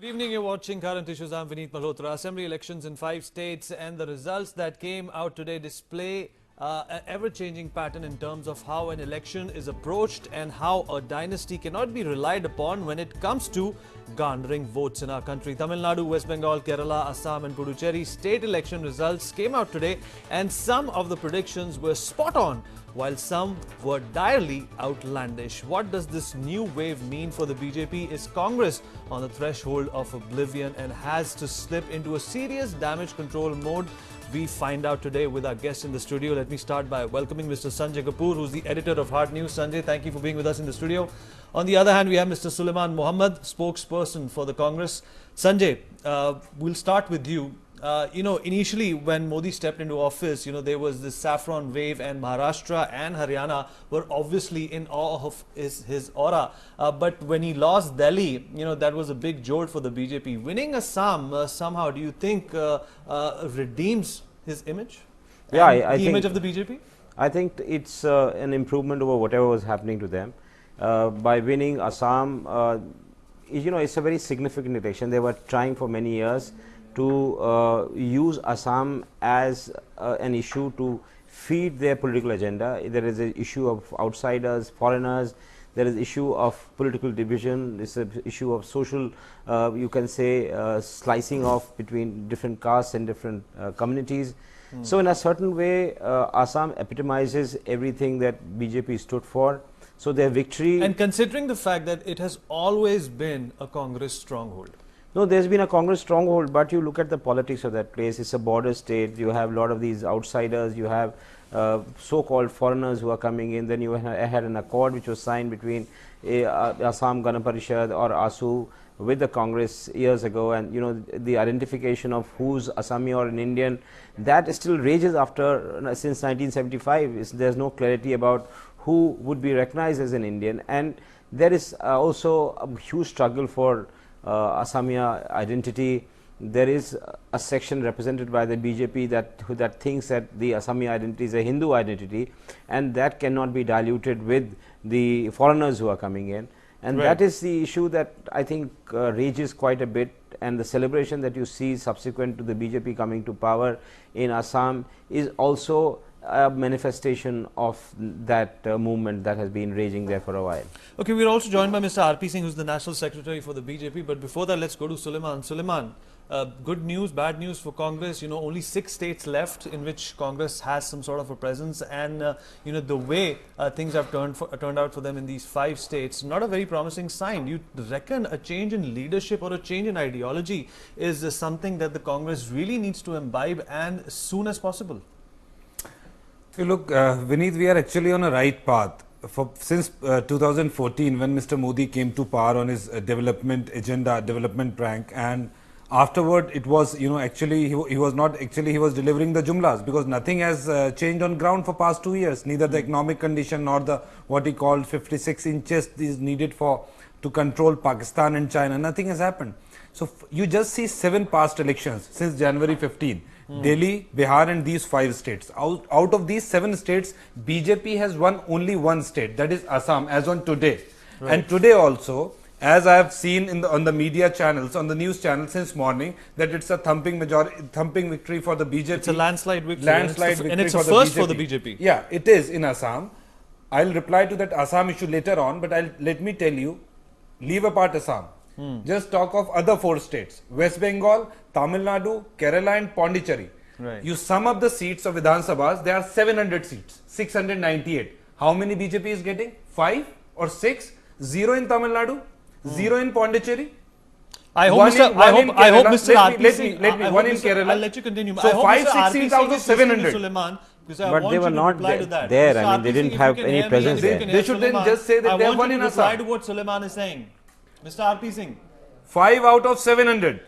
Good evening, you're watching Current Issues. I'm Vineet Malhotra. Assembly elections in 5 states and the results that came out today display an ever-changing pattern in terms of how an election is approached and how a dynasty cannot be relied upon when it comes to garnering votes in our country. Tamil Nadu, West Bengal, Kerala, Assam and Puducherry state election results came out today and some of the predictions were spot on, while some were direly outlandish. What does this new wave mean for the BJP? Is Congress on the threshold of oblivion and has to slip into a serious damage control mode? We find out today with our guest in the studio. Let me start by welcoming Mr. Sanjay Kapoor, who's the editor of Hard News. Sanjay, thank you for being with us in the studio. On the other hand, we have Mr. Sulaiman Mohammed, spokesperson for the Congress. Sanjay, we'll start with you. Initially when Modi stepped into office, there was this saffron wave and Maharashtra and Haryana were obviously in awe of his aura. But when he lost Delhi, that was a big jolt for the BJP. Winning Assam somehow, do you think redeems his image? Yeah, I think the image of the BJP? I think it's an improvement over whatever was happening to them. By winning Assam, it's a very significant election. They were trying for many years to use Assam as an issue to feed their political agenda. There is an issue of outsiders, foreigners. There is issue of political division. This is an issue of social, you can say, slicing off between different castes and different communities. So in a certain way, Assam epitomizes everything that BJP stood for. So their victory... And considering the fact that it has always been a Congress stronghold. No, there's been a Congress stronghold, but you look at the politics of that place. It's a border state. You have a lot of these outsiders. You have so-called foreigners who are coming in. Then you had an accord which was signed between Assam Gana Parishad or ASU with the Congress years ago, and the identification of who's Assami or an Indian, that still rages after since 1975. There's no clarity about who would be recognized as an Indian, and there is also a huge struggle for Assamia identity. There is a section represented by the BJP that thinks that the Assamia identity is a Hindu identity, and that cannot be diluted with the foreigners who are coming in. And right. That is the issue that I think rages quite a bit, and the celebration that you see subsequent to the BJP coming to power in Assam is also a manifestation of that movement that has been raging there for a while. Okay, we're also joined by Mr. R.P. Singh, who's the National Secretary for the BJP. But before that, let's go to Sulaiman. Sulaiman, good news, bad news for Congress. Only 6 states left in which Congress has some sort of a presence. And, the way things have turned out for them in these 5 states, not a very promising sign. You reckon a change in leadership or a change in ideology is something that the Congress really needs to imbibe and as soon as possible? Look, Vineet, we are actually on a right path. Since 2014, when Mr. Modi came to power on his development agenda, development prank, and afterward it was, actually he was delivering the jumlas, because nothing has changed on ground for past 2 years. Neither the economic condition nor the what he called 56 inches is needed to control Pakistan and China. Nothing has happened. So you just see 7 past elections since January 15. Delhi, Bihar and these 5 states. Out of these 7 states, BJP has won only 1 state, that is Assam, as on today. Right. And today also, as I have seen on the media channels, on the news channels since morning, that it's a thumping victory for the BJP. It's a landslide victory. And it's a first for the BJP. Yeah, it is in Assam. I'll reply to that Assam issue later on, but let me tell you, leave apart Assam. Just talk of other 4 states, West Bengal, Tamil Nadu, Kerala and Pondicherry. Right. You sum up the seats of Vidhan Sabhas, there are 700 seats, 698. How many BJP is getting? 5 or 6? 0 in Tamil Nadu, 0 in Pondicherry. I hope Mr. R.P. Singh, one in Kerala. I'll let you continue. So 5-6 seats out of 700. But they were not there. I mean, they didn't have any presence there. They should then just say that they have won in Assam. I want you to reply to what Sulaiman is saying. Mr. R.P. Singh. 5 out of 700.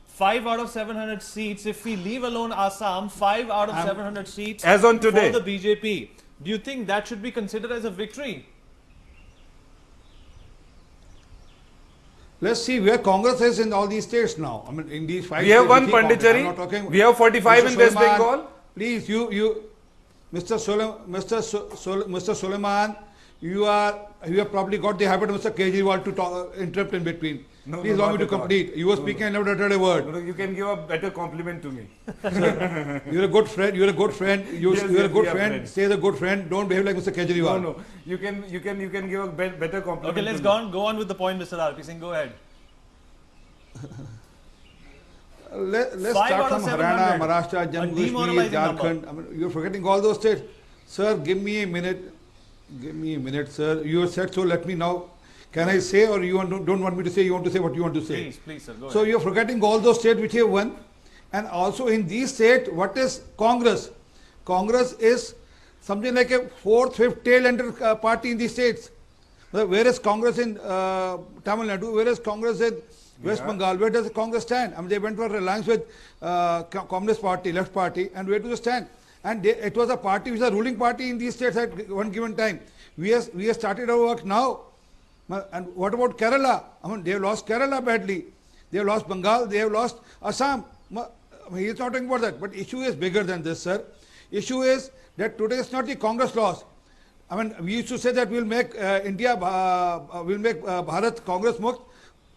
5 out of 700 seats. If we leave alone Assam, 5 out of 700 seats as on today for the BJP. Do you think that should be considered as a victory? Let's see where Congress is in all these states now. I mean, in these 5 we have states, 1 Pondicherry, we have 45 in West Bengal. Please, Mr. Sulaiman, you have probably got the habit of Mr. Kejriwal to interrupt in between. No, Please no, allow me not to at all. complete. You were speaking, I never uttered a word. No, you can give a better compliment to me. You're a good friend. You're a good friend. You're Yes, a yes, good we are friend. friends. Stay as a good friend. Don't behave like Mr. Kejriwal. No, no. You can give a better compliment. Okay, let's to go me. on. Go on with the point, Mr. RP Singh. Go ahead. Let's 5 start out of from 700. Haryana, Maharashtra, A Jammu, Kashmir, demoralizing number. Jharkhand. I mean, you're forgetting all those states. Sir, give me a minute. Give me a minute, sir. You have said so. Let me now. Can I say, or you don't want me to say? You want to say what you want to say? Please, sir. Go So ahead. you're forgetting all those states which have won. And also in these states, what is Congress? Congress is something like a fourth, fifth tail-ender party in these states. Where is Congress in Tamil Nadu? Where is Congress in West Bengal? Where does Congress stand? I mean, they went for alliance with Communist Party, Left Party, and where do they stand? And it was a party which was a ruling party in these states at one given time. We have started our work now. And what about Kerala? I mean, they have lost Kerala badly. They have lost Bengal. They have lost Assam. He is not talking about that. But issue is bigger than this, sir. Issue is that today is not the Congress loss. I mean, we used to say that we'll make Bharat Congress Mukt.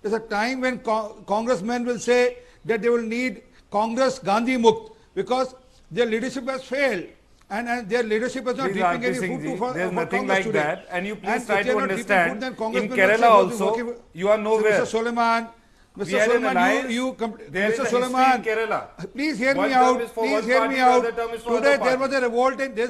There's a time when congressmen will say that they will need Congress Gandhi Mukt because their leadership has failed. And their leadership is not Please, reaping RP any Singh food ji, for there's nothing Congress like today. that. And you please And try if they to are not reaping understand, food, then in congressmen will Kerala say, also, working with- you are nowhere. Mr. Suleiman, We Mr. had an Suleiman, alliance. Mr. There is a history Suleiman, in Kerala. please hear One me term out. is for Please one hear party, me the out. other term is for Today other there was party. a revolt in there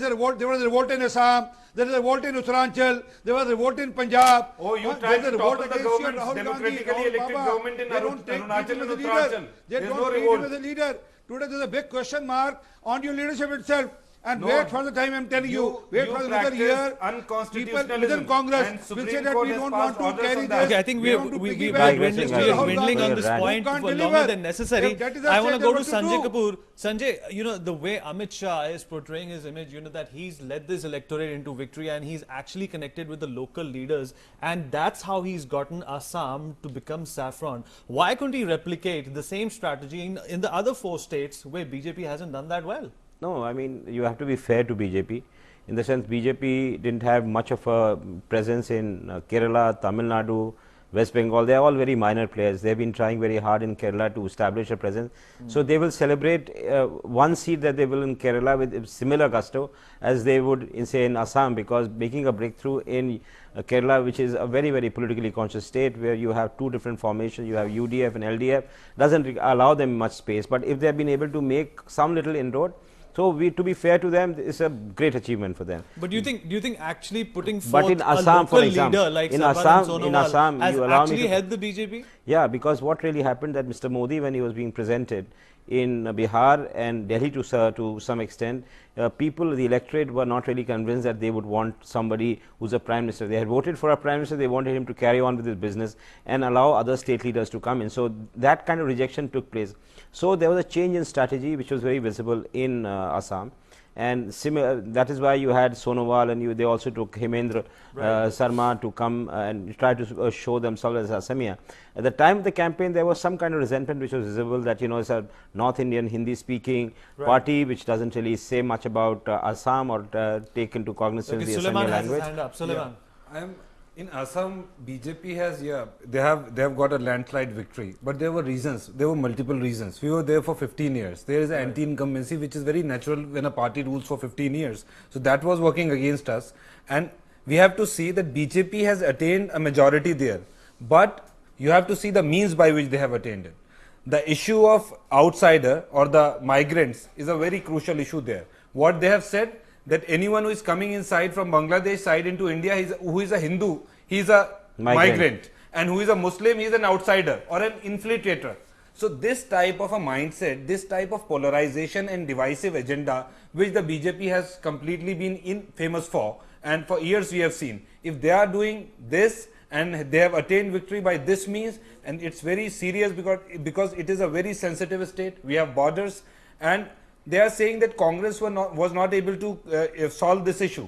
was a revolt in Assam. There is a revolt in Uttaranchal. There was a revolt in Punjab. Oh, you There's tried a to revolt topple the against you, government, Rahul democratically Gandhi, Rahul elected Baba. government in They don't take Arunachal him as and a leader. Uttarakhand. They There's don't no take him revolt. as a leader. Today there's a big question mark on your leadership itself. And No, wait for the time I'm telling you. Wait for another practice year. People unconstitutionalism within Congress and will Supreme say that Court we has don't passed want to orders carry on that. this. Okay, I think we we want to are piggyback. digressing, dwindling on this Rahul point Gandhi. for Who can't longer deliver? than necessary. If that is the I want to state, go then to what to Sanjay do? Kapoor. Sanjay, the way Amit Shah is portraying his image, that he's led this electorate into victory and he's actually connected with the local leaders, and that's how he's gotten Assam to become saffron. Why couldn't he replicate the same strategy in the other 4 states where BJP hasn't done that well? No, I mean, you have to be fair to BJP. In the sense, BJP didn't have much of a presence in Kerala, Tamil Nadu, West Bengal. They are all very minor players. They've been trying very hard in Kerala to establish a presence. So they will celebrate one seat that they will in Kerala with similar gusto as they would in, say, in Assam, because making a breakthrough in Kerala, which is a very, very politically conscious state where you have 2 different formations, you have UDF and LDF, doesn't allow them much space. But if they have been able to make some little inroad, so to be fair to them, it's a great achievement for them. But do you think actually putting But forth in a Assam, local for example, leader like in Sarbanan Assam- in Sonowal Assam, has you allow me actually to- helped the BJP? Yeah, because what really happened that Mr. Modi, when he was being presented in Bihar and Delhi to some extent, people, the electorate were not really convinced that they would want somebody who's a prime minister. They had voted for a prime minister, they wanted him to carry on with his business and allow other state leaders to come in. So that kind of rejection took place. So there was a change in strategy which was very visible in Assam. And that is why you had Sonowal, and they also took Hemendra Sarma to come and try to show themselves as Assamia. At the time of the campaign, there was some kind of resentment which was visible that, it's a North Indian Hindi speaking party which doesn't really say much about Assam or take into cognizance the Suleiman Assamia has his language. hand up. Suleiman. In Assam, BJP has, they have got a landslide victory, but there were reasons, there were multiple reasons. We were there for 15 years. There is an anti-incumbency which is very natural when a party rules for 15 years. So that was working against us, and we have to see that BJP has attained a majority there, but you have to see the means by which they have attained it. The issue of outsider or the migrants is a very crucial issue there. What they have said, that anyone who is coming inside from Bangladesh side into India, who is a Hindu, he is a migrant. And who is a Muslim, he is an outsider or an infiltrator. So this type of a mindset, this type of polarization and divisive agenda, which the BJP has completely been famous for, and for years we have seen, if they are doing this and they have attained victory by this means, and it's very serious because it is a very sensitive state, we have borders, and they are saying that Congress was not able to solve this issue.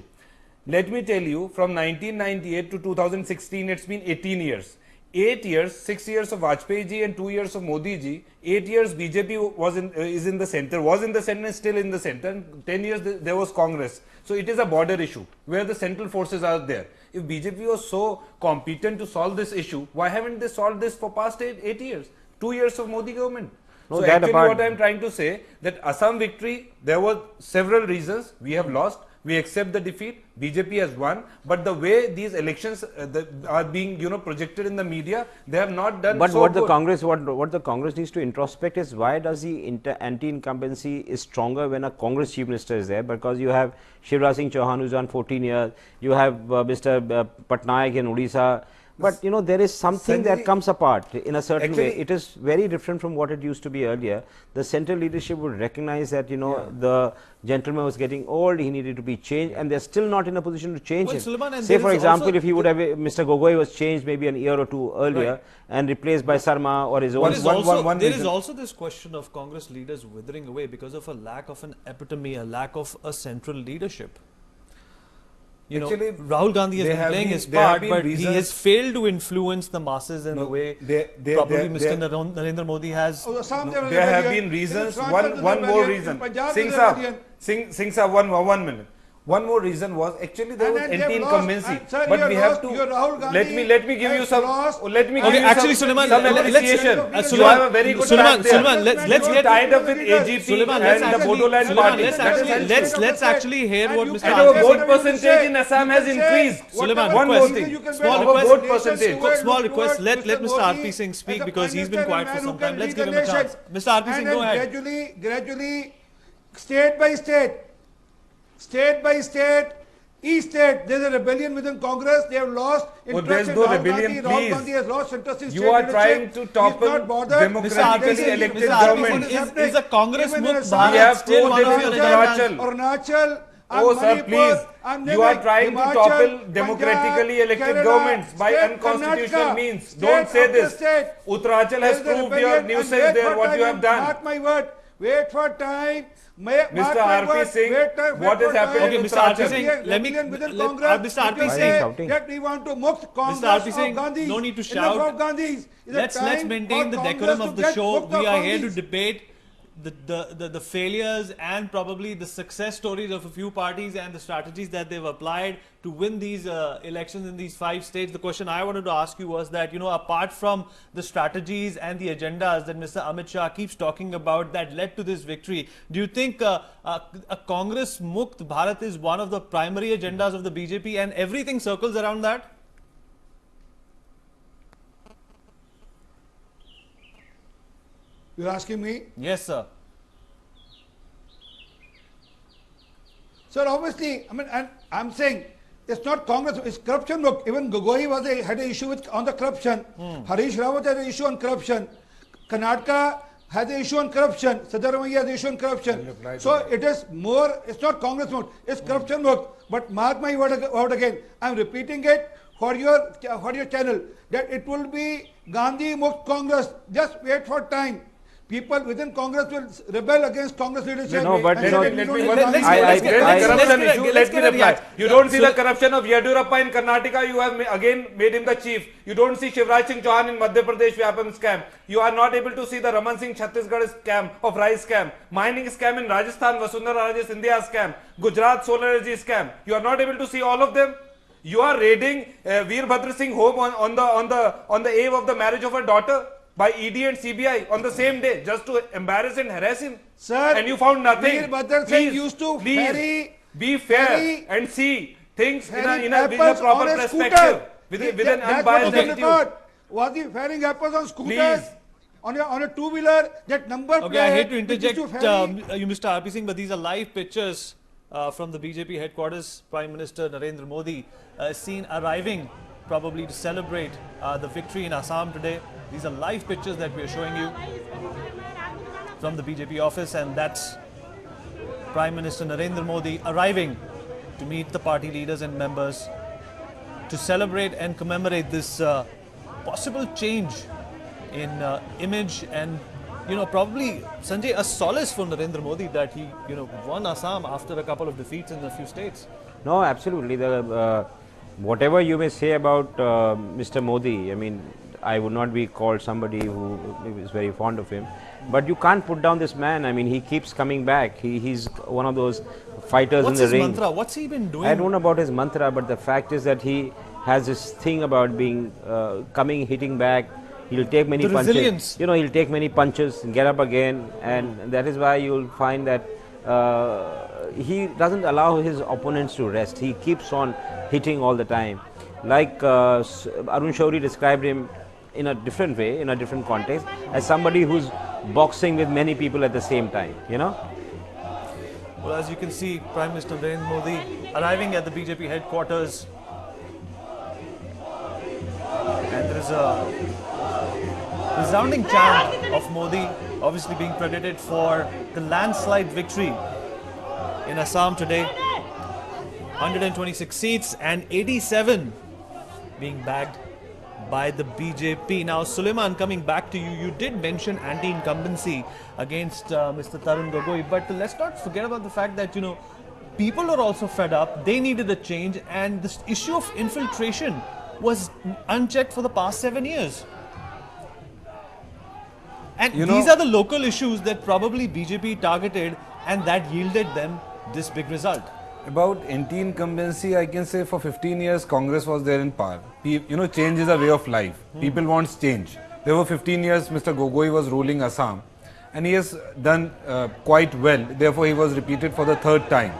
Let me tell you, from 1998 to 2016, it's been 18 years. 8 years, 6 years of Vajpayee ji and 2 years of Modi ji. 8 years BJP is in the center, was in the center and still in the center. And 10 years there was Congress. So it is a border issue where the central forces are there. If BJP was so competent to solve this issue, why haven't they solved this for past 8 years? 2 years of Modi government. No, So that actually apart- what I am trying to say, that Assam victory, there were several reasons. We have lost. We accept the defeat. BJP has won, but the way these elections are being, projected in the media, they have not done. But so what the good. Congress, what the Congress needs to introspect is, why does the anti-incumbency is stronger when a Congress chief minister is there? Because you have Shivraj Singh Chauhan, who's on 14 years. You have Mr. Patnaik in Odisha. But there is something that Sanjay, comes apart in a certain way. actually- It is very different from what it used to be earlier. The central leadership would recognize that the gentleman was getting old, he needed to be changed, and they're still not in a position to change Well, him. Suleiman, and Say there for is example, also if he would have Mr. Gogoi was changed maybe an year or two earlier Right. and replaced by Sarma or his own. There is one- also, one there is reason. also this question of Congress leaders withering away because of a lack of an epitome, a lack of a central leadership. Actually, Rahul Gandhi has there been have playing been- his there have part, been but he reasons- has failed to influence the masses in No, the way there- probably there- Mr. Narendra Modi has. Oh, Assam, there was There have rebellion. been reasons. In One Uttarakhand, there was more rebellion. reason. In Punjab, Singh there was Saab, rebellion. Singh Saab, one minute. One more reason was actually there And was then they have anti-incumbency, lost. And sir, but you we have have lost. to Your Rahul Gandhi let me give you has some. lost. Let me give Okay, you actually, some, Suleiman, some let's- appreciation. let's- You Suleiman, have a very good Suleiman, track there. Suleiman, let's You get- tied up with AGP Suleiman, let's and the actually- Bodoland Suleiman, party. let's That is actually- helpful. let's actually hear what Mr. And our Arfi vote said. percentage in Assam has increased. Suleiman, one more request. thing. Small Our request. vote percentage. Small request. Let Mr. RP Singh speak because he's been quiet for some time. Let's give him a chance. Mr. RP Singh, go ahead. Gradually, state by state, each state, there is a rebellion within Congress. They have lost. Oh, there's no rebellion, Rahul please. Gandhi has lost interest in state You are leadership. trying to He's topple not bothered. democratically Mr. RP elected Singh, government. Is a Congress Even in Mukt Assam, We have Bharat still one of proved your it in agendas? Arunachal. Arunachal, Oh, and sir, Manipur, please. and You are Himachal, trying to topple Punjab, democratically elected Kerala, governments by state unconstitutional Karnataka, means. state Don't say after this. state. Uttarakhand has There is a proved rebellion, your and nuisance wait there, for what you time, have done. Mark my word. Wait for time. Mr. RP Singh, what has happened Okay, in Mr. RP Uttarakhand? Singh, let me- within let- Congress. Mr. RP you Singh. say Shouting. that we want to mukt Congress RP Singh, of Gandhis. no need to Enough shout. of Gandhis. It's a Let's time maintain for the Congress decorum to of the get show. mukt of We are here to Gandhis. debate the failures and probably the success stories of a few parties and the strategies that they've applied to win these elections in these 5 states. The question I wanted to ask you was that, apart from the strategies and the agendas that Mr. Amit Shah keeps talking about that led to this victory, do you think a Congress Mukt Bharat is one of the primary agendas of the BJP and everything circles around that? You're asking me? Yes, sir. Sir, obviously, and I'm saying it's not Congress, it's corruption. Look, even Gogoi had an issue on the corruption. Harish Rawat had an issue on corruption. Karnataka has an issue on corruption. Siddharamaiah has an issue on corruption. So it is more, it's not Congress mode, it's corruption mode. But mark my word again, I'm repeating it for your channel, that it will be Gandhi Mukt Congress. Just wait for time. People within Congress will rebel against Congress leadership. No, but and you say know, that we Let don't me need one let's thing. get- let's There get- is a let's corruption get a- issue. let's Let me get a reply. reaction. You don't see So- the corruption of Yediyurappa in Karnataka. You have again made him the chief. You don't see Shivraj Singh Chauhan in Madhya Pradesh Vyapam scam. You are not able to see the Raman Singh Chhattisgarh scam of rice scam. Mining scam in Rajasthan, Vasundhara Raje Scindia scam. Gujarat solar energy scam. You are not able to see all of them. You are raiding Veerbhadra Singh home on the eve of the marriage of her daughter by ED and CBI on the same day just to embarrass and harass him. Sir, And you found nothing. Veerbhadra Singh Please, used to please, ferry- be fair ferry- and see things in a ferrying with a apples proper on a perspective, scooter. with That's an what unbiased was on attitude. record. Was he ferrying apples on scooters? Please. On a two-wheeler, that number Okay, plate. I hate to which interject used to ferry- you, Mr. RP Singh, but these are live pictures from the BJP headquarters. Prime Minister Narendra Modi is seen arriving probably to celebrate the victory in Assam today. These are live pictures that we are showing you from the BJP office, and that's Prime Minister Narendra Modi arriving to meet the party leaders and members to celebrate and commemorate this possible change in image and probably, Sanjay, a solace for Narendra Modi that he won Assam after a couple of defeats in a few states. No, absolutely. Whatever you may say about Mr. Modi, I mean, I would not be called somebody who is very fond of him, but you can't put down this man. I mean, he keeps coming back. He's one of those fighters What's in the his ring. mantra? What's he been doing? I don't know about his mantra, but the fact is that he has this thing about being coming, hitting back. He'll take many The punches. resilience. You know, he'll take many punches and get up again, and that is why you'll find that he doesn't allow his opponents to rest. He keeps on hitting all the time. Like Arun Shourie described him in a different way, in a different context, as somebody who's boxing with many people at the same time, you know. Well, as you can see, Prime Minister Narendra Modi arriving at the BJP headquarters. And there is a resounding chant of Modi, obviously being credited for the landslide victory in Assam today. 126 seats and 87 being bagged by the BJP. Now, Suleiman, coming back to you, you did mention anti-incumbency against Mr. Tarun Gogoi, but let's not forget about the fact that, you know, people are also fed up. They needed a change, and this issue of infiltration was unchecked for the past 7 years. And these are the local issues that probably BJP targeted, and that yielded them this big result. About anti-incumbency, I can say for 15 years Congress was there in power. You know, change is a way of life. People want change. There were 15 years Mr. Gogoi was ruling Assam, and he has done quite well. Therefore, he was repeated for the third time.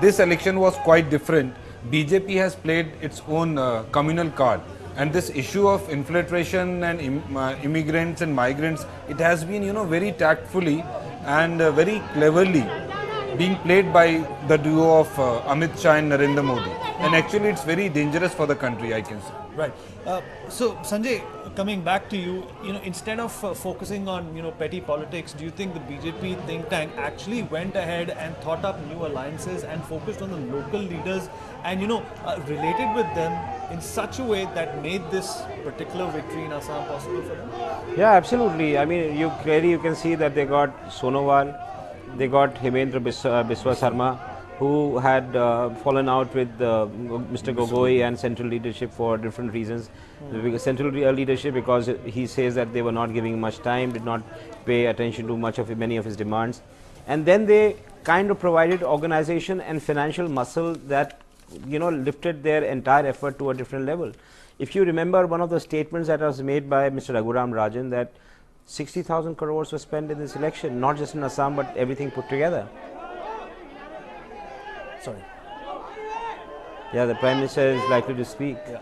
This election was quite different. BJP has played its own communal card, and this issue of infiltration and immigrants and migrants, it has been, you know, very tactfully and very cleverly being played by the duo of Amit Shah and Narendra Modi. And actually it's very dangerous for the country, I can say. Right. So, Sanjay, coming back to you, you know, instead of focusing on, you know, petty politics, do you think the BJP think tank actually went ahead and thought up new alliances and focused on the local leaders and, you know, related with them in such a way that made this particular victory in Assam possible for them? Yeah, absolutely. I mean, you can see that they got Sonowal, they got Hemendra Biswa Sarma, who had fallen out with Mr. Gogoi and central leadership for different reasons. Central leadership because he says that they were not giving much time, did not pay attention to many of his demands. And then they kind of provided organization and financial muscle that, you know, lifted their entire effort to a different level. If you remember one of the statements that was made by Mr. Raghuram Rajan, that 60,000 crores were spent in this election, not just in Assam but everything put together. Sorry. Yeah, the Prime Minister is likely to speak. Yeah.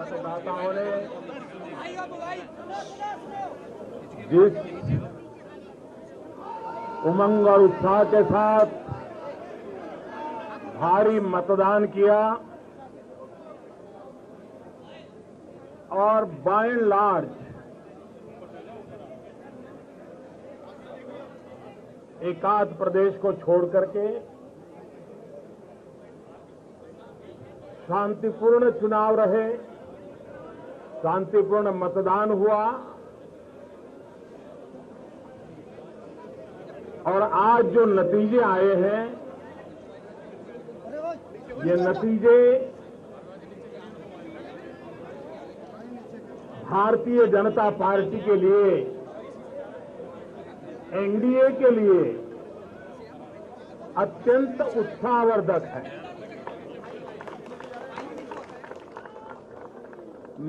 मतदाताओं ने जिस उमंग और उत्साह के साथ भारी मतदान किया और बाय एंड लार्ज एकाध प्रदेश को छोड़ करके शांतिपूर्ण चुनाव रहे, शांतिपूर्ण मतदान हुआ और आज जो नतीजे आए हैं, ये नतीजे भारतीय जनता पार्टी के लिए, एनडीए के लिए अत्यंत उत्साहवर्धक है।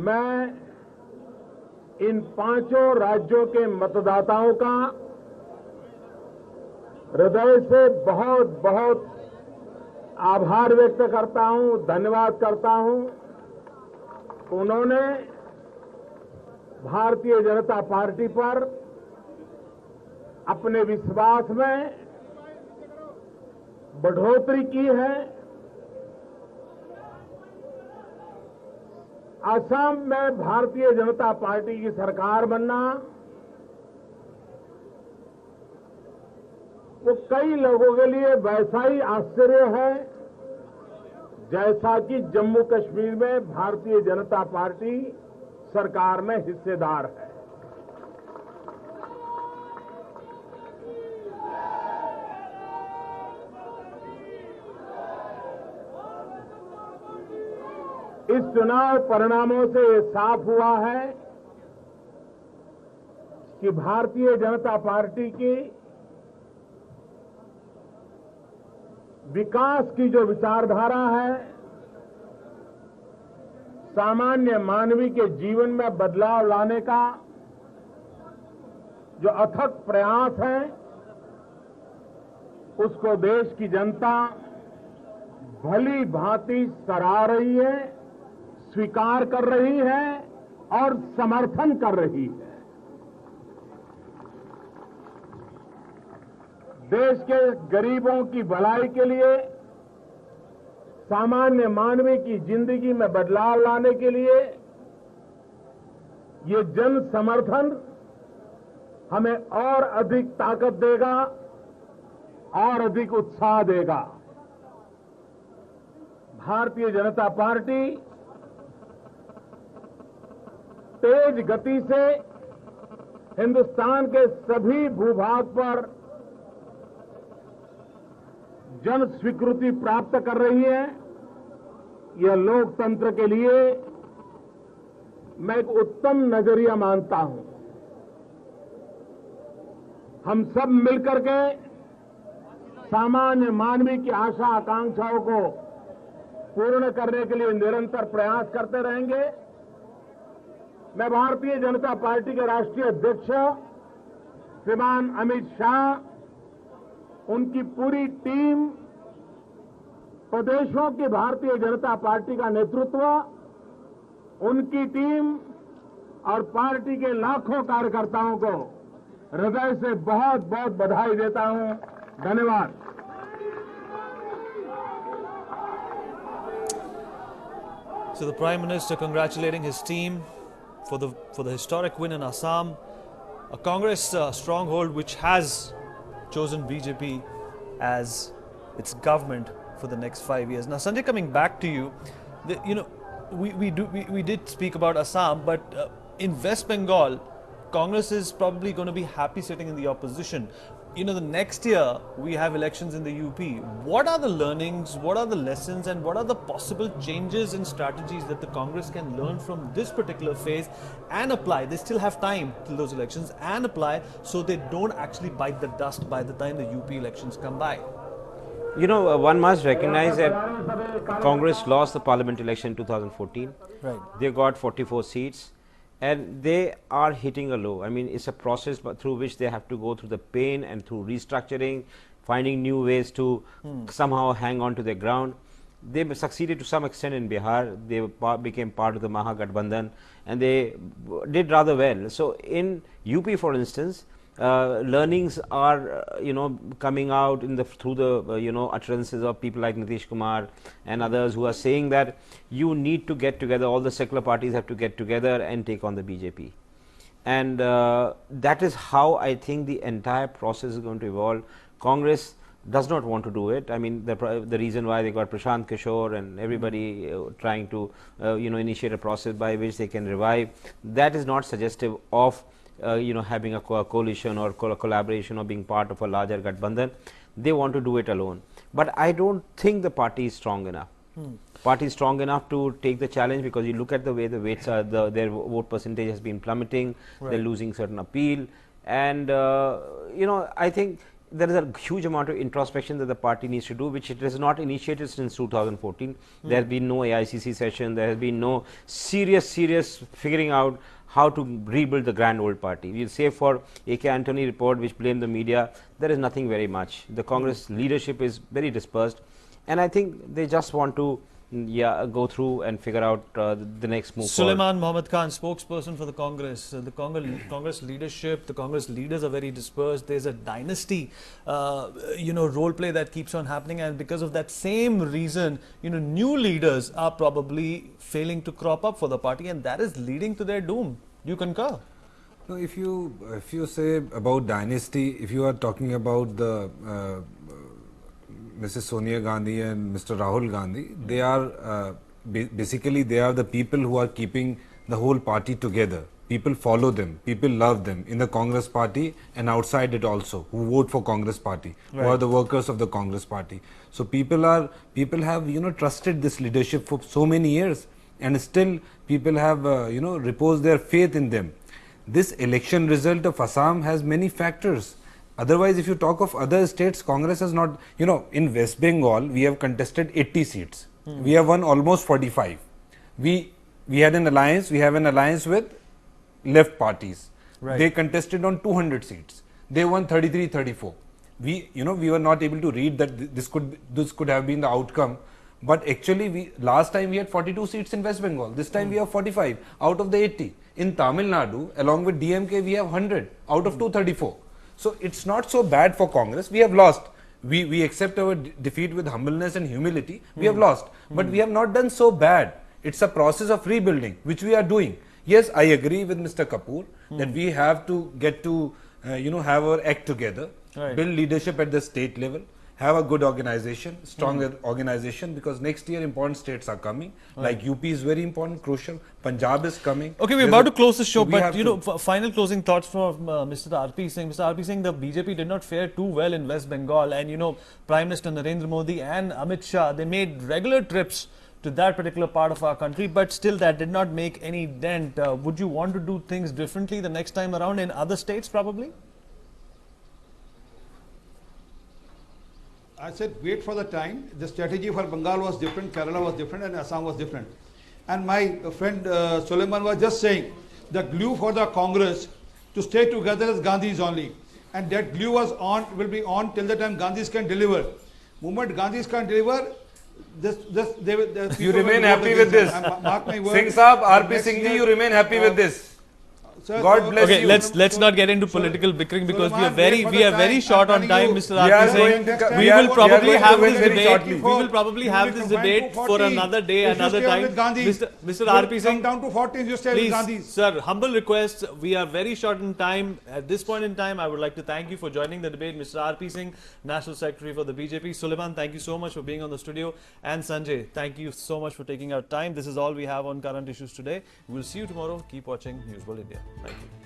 मैं इन पांचों राज्यों के मतदाताओं का हृदय से बहुत बहुत आभार व्यक्त करता हूं, धन्यवाद करता हूं। उन्होंने भारतीय जनता पार्टी पर अपने विश्वास में बढ़ोतरी की है। असम में भारतीय जनता पार्टी की सरकार बनना वो कई लोगों के लिए वैसा ही आश्चर्य है जैसा कि जम्मू कश्मीर में भारतीय जनता पार्टी सरकार में हिस्सेदार है। इस चुनाव परिणामों से ये साफ हुआ है कि भारतीय जनता पार्टी की विकास की जो विचारधारा है, सामान्य मानवी के जीवन में बदलाव लाने का जो अथक प्रयास है, उसको देश की जनता भली भांति सराह रही है, स्वीकार कर रही है और समर्थन कर रही है। देश के गरीबों की भलाई के लिए, सामान्य मानवी की जिंदगी में बदलाव लाने के लिए ये जन समर्थन हमें और अधिक ताकत देगा और अधिक उत्साह देगा। भारतीय जनता पार्टी तेज गति से हिंदुस्तान के सभी भूभाग पर जन स्वीकृति प्राप्त कर रही है। यह लोकतंत्र के लिए मैं एक उत्तम नजरिया मानता हूं। हम सब मिलकर के सामान्य मानवी की आशा आकांक्षाओं को पूर्ण करने के लिए निरंतर प्रयास करते रहेंगे। मैं भारतीय जनता पार्टी के राष्ट्रीय अध्यक्ष श्रीमान अमित शाह, उनकी पूरी टीम, प्रदेशों की भारतीय जनता पार्टी का नेतृत्व, उनकी टीम और पार्टी के लाखों कार्यकर्ताओं को हृदय से बहुत बहुत बधाई देता हूं। धन्यवाद। So the Prime Minister congratulating his team for the historic win in Assam, a Congress stronghold which has chosen BJP as its government for the next 5 years. Now, Sanjay, coming back to you, we did speak about Assam, but in West Bengal, Congress is probably going to be happy sitting in the opposition. The next year we have elections in the UP. What are the learnings, what are the lessons, and what are the possible changes and strategies that the Congress can learn from this particular phase and apply? They still have time till those elections and apply so they don't actually bite the dust by the time the UP elections come by. One must recognize that Congress lost the parliament election in 2014. Right. They got 44 seats. And they are hitting a low. I mean, it's a process through which they have to go through the pain and through restructuring, finding new ways to somehow hang on to their ground. They succeeded to some extent in Bihar. They became part of the Mahagathbandhan and they did rather well. So, in UP, for instance, learnings are coming out through the utterances of people like Nitish Kumar and others who are saying that you need to get together, all the secular parties have to get together and take on the BJP. And that is how I think the entire process is going to evolve. Congress does not want to do it. I mean, the reason why they got Prashant Kishore and everybody trying to initiate a process by which they can revive, that is not suggestive of having a coalition or collaboration or being part of a larger Gathbandhan. They want to do it alone. But I don't think the party is strong enough. Party is strong enough to take the challenge, because you look at the way the weights are, their vote percentage has been plummeting, they're losing certain appeal. And, I think there is a huge amount of introspection that the party needs to do, which it has not initiated since 2014. There has been no AICC session, there has been no serious figuring out how to rebuild the grand old party. We will say for A.K. Antony report, which blamed the media, there is nothing very much. The Congress leadership is very dispersed, and I think they just want to go through and figure out the next move. Sulaiman Mohammad Khan, spokesperson for the Congress. The Congress leadership, the Congress leaders are very dispersed. There's a dynasty, role play that keeps on happening, and because of that same reason, new leaders are probably failing to crop up for the party, and that is leading to their doom. Do you concur? No, if you say about dynasty, if you are talking about the Mrs. Sonia Gandhi and Mr. Rahul Gandhi, they are basically they are the people who are keeping the whole party together. People follow them, people love them in the Congress party and outside it also, who vote for Congress party, who are the workers of the Congress party. So people have trusted this leadership for so many years, and still people have reposed their faith in them. This election result of Assam has many factors. Otherwise, if you talk of other states, Congress has not, in West Bengal, we have contested 80 seats. We have won almost 45. We had an alliance, we have an alliance with left parties. Right. They contested on 200 seats. They won 33, 34. We were not able to read that this could have been the outcome. But actually, last time we had 42 seats in West Bengal. This time we have 45 out of the 80. In Tamil Nadu, along with DMK, we have 100 out of 234. So it's not so bad for Congress. We have lost. We accept our defeat with humbleness and humility. We have lost. But we have not done so bad. It's a process of rebuilding, which we are doing. Yes, I agree with Mr. Kapoor that we have to get to, have our act together, build leadership at the state level, have a good organization, stronger organization, because next year important states are coming. Like UP is very important, crucial. Punjab is coming. Okay, we're about to close the show, but final closing thoughts from Mr. RP Singh. Mr. RP Singh, the BJP did not fare too well in West Bengal, and Prime Minister Narendra Modi and Amit Shah, they made regular trips to that particular part of our country, but still that did not make any dent. Would you want to do things differently the next time around in other states probably? I said wait for the time. The strategy for Bengal was different, Kerala was different, and Assam was different. And my friend Sulaiman was just saying the glue for the Congress to stay together is Gandhi's only. And that glue will be on till the time Gandhi's can deliver. Moment Gandhi's can deliver, you remain happy with this. Mark my word. Singh Saab, RP Singh ji, you remain happy with this. Sir, God bless you. Let's not get into political bickering because we are very short on time, Mr. RP Singh. We will probably have this debate. We will probably have this debate for another day, another time. Mr. RP Singh, come down to 14, you stay with Gandhi. Please, sir, humble request. We are very short in time. At this point in time, I would like to thank you for joining the debate, Mr. RP Singh, National Secretary for the BJP. Sulaiman, thank you so much for being on the studio. And Sanjay, thank you so much for taking out time. This is all we have on current issues today. We'll see you tomorrow. Keep watching News World India. Thank you.